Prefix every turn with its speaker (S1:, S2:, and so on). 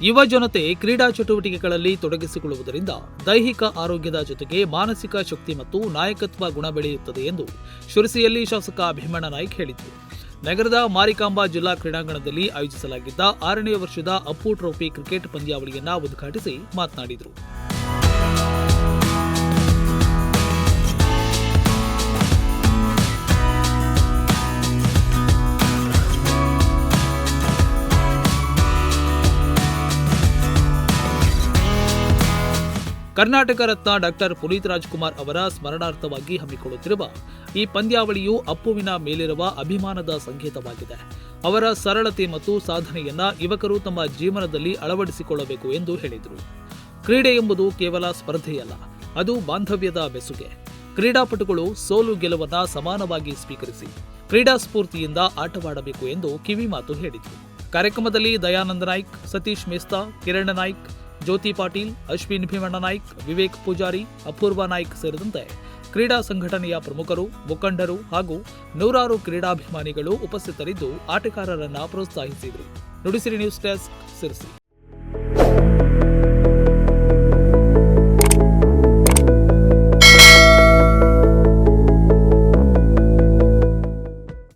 S1: ಯುವ ಜನತೆ ಕ್ರೀಡಾ ಚಟುವಟಿಕೆಗಳಲ್ಲಿ ತೊಡಗಿಸಿಕೊಳ್ಳುವುದರಿಂದ ದೈಹಿಕ ಆರೋಗ್ಯದ ಜೊತೆಗೆ ಮಾನಸಿಕ ಶಕ್ತಿ ಮತ್ತು ನಾಯಕತ್ವ ಗುಣ ಬೆಳೆಯುತ್ತದೆ ಎಂದು ಶಿರಸಿಯಲ್ಲಿ ಶಾಸಕ ಭೀಮಣ್ಣ ನಾಯ್ಕ್ ಹೇಳಿದರು. ನಗರದ ಮಾರಿಕಾಂಬಾ ಜಿಲ್ಲಾ ಕ್ರೀಡಾಂಗಣದಲ್ಲಿ ಆಯೋಜಿಸಲಾಗಿದ್ದ 6ನೇ ವರ್ಷದ ಅಪ್ಪು ಟ್ರೋಫಿ ಕ್ರಿಕೆಟ್ ಪಂದ್ಯಾವಳಿಯನ್ನು ಉದ್ಘಾಟಿಸಿ ಮಾತನಾಡಿದರು. ಕರ್ನಾಟಕ ರತ್ನ ಡಾಕ್ಟರ್ ಪುನೀತ್ ರಾಜ್ಕುಮಾರ್ ಅವರ ಸ್ಮರಣಾರ್ಥವಾಗಿ ಹಮ್ಮಿಕೊಳ್ಳುತ್ತಿರುವ ಈ ಪಂದ್ಯಾವಳಿಯು ಅಪ್ಪುವಿನ ಮೇಲಿರುವ ಅಭಿಮಾನದ ಸಂಕೇತವಾಗಿದೆ. ಅವರ ಸರಳತೆ ಮತ್ತು ಸಾಧನೆಯನ್ನ ಯುವಕರು ತಮ್ಮ ಜೀವನದಲ್ಲಿ ಅಳವಡಿಸಿಕೊಳ್ಳಬೇಕು ಎಂದು ಹೇಳಿದರು. ಕ್ರೀಡೆ ಎಂಬುದು ಕೇವಲ ಸ್ಪರ್ಧೆಯಲ್ಲ, ಅದು ಬಾಂಧವ್ಯದ ಬೆಸುಗೆ. ಕ್ರೀಡಾಪಟುಗಳು ಸೋಲು ಗೆಲುವನ್ನ ಸಮಾನವಾಗಿ ಸ್ವೀಕರಿಸಿ ಕ್ರೀಡಾ ಸ್ಫೂರ್ತಿಯಿಂದ ಆಟವಾಡಬೇಕು ಎಂದು ಕಿವಿಮಾತು ಹೇಳಿದರು. ಕಾರ್ಯಕ್ರಮದಲ್ಲಿ ದಯಾನಂದ ನಾಯ್ಕ್, ಸತೀಶ್ ಮೇಸ್ತಾ, ಕಿರಣ್ ನಾಯ್ಕ್, ಜ್ಯೋತಿ ಪಾಟೀಲ್, ಅಶ್ವಿನ್ ಭೀಮಣ್ಣ ನಾಯ್ಕ್, ವಿವೇಕ್ ಪೂಜಾರಿ, ಅಪೂರ್ವ ನಾಯ್ಕ್ ಸೇರಿದಂತೆ ಕ್ರೀಡಾ ಸಂಘಟನೆಯ ಪ್ರಮುಖರು, ಮುಖಂಡರು ಹಾಗೂ ನೂರಾರು ಕ್ರೀಡಾಭಿಮಾನಿಗಳು ಉಪಸ್ಥಿತರಿದ್ದು ಆಟಗಾರರನ್ನ ಪ್ರೋತ್ಸಾಹಿಸಿದರು. ನುಡಿಸಿರಿ ನ್ಯೂಸ್ ಡೆಸ್ಕ್, ಶಿರಸಿ.